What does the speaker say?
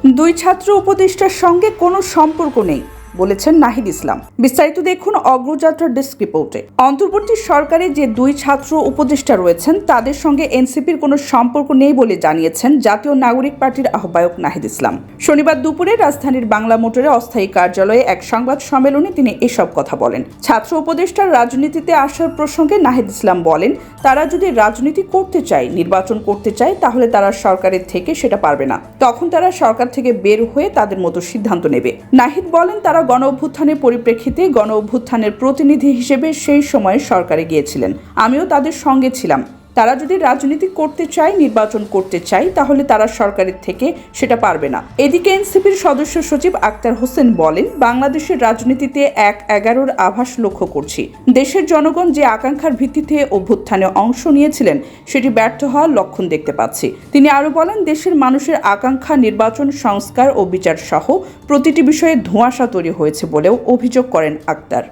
দুই ছাত্র উপদেষ্টার সঙ্গে কোনো সম্পর্ক নেই বলেছেন নাহিদ ইসলাম। বিস্তারিত দেখুন অগ্রযাত্রা ডেস্ক রিপোর্টে। অন্তর্বর্তী সরকারে যে দুই ছাত্র উপদেষ্টা রয়েছেন তাদের সঙ্গে এনসিপির কোনো সম্পর্ক নেই বলে জানিয়েছেন জাতীয় নাগরিক পার্টির আহ্বায়ক নাহিদ ইসলাম। শনিবার দুপুরে রাজধানীর বাংলা মোটরে অস্থায়ী কার্যালয়ে এক সংবাদ সম্মেলনে তিনি এসব কথা বলেন। ছাত্র উপদেষ্টার রাজনীতিতে আসার প্রসঙ্গে নাহিদ ইসলাম বলেন, তারা যদি রাজনীতি করতে চায়, নির্বাচন করতে চায়, তাহলে তারা সরকারের থেকে সেটা পারবে না। তখন তারা সরকার থেকে বের হয়ে তাদের মতো সিদ্ধান্ত নেবে। নাহিদ বলেন, তারা গণ অভ্যুত্থানের পরিপ্রেক্ষিতে গণ অভ্যুত্থানের প্রতিনিধি হিসেবে সেই সময় সরকারে গিয়েছিলেন। আমিও তাদের সঙ্গে ছিলাম। তারা যদি রাজনীতি করতে চায়, নির্বাচন করতে চায়, তাহলে তারা সরকারের থেকে সেটা পারবে না। এদিকে এনসিপির সদস্য সচিব আক্তার হোসেন বলেন, বাংলাদেশের রাজনীতিতে ১/১১ আভাস লক্ষ্য করছি। দেশের জনগণ যে আকাঙ্ক্ষার ভিত্তিতে অভ্যুত্থানে অংশ নিয়েছিলেন সেটি ব্যর্থ হওয়ার লক্ষণ দেখতে পাচ্ছি। তিনি আরও বলেন, দেশের মানুষের আকাঙ্ক্ষা নির্বাচন, সংস্কার ও বিচার সহ প্রতিটি বিষয়ে ধোঁয়াশা তৈরি হয়েছে বলেও অভিযোগ করেন আক্তার।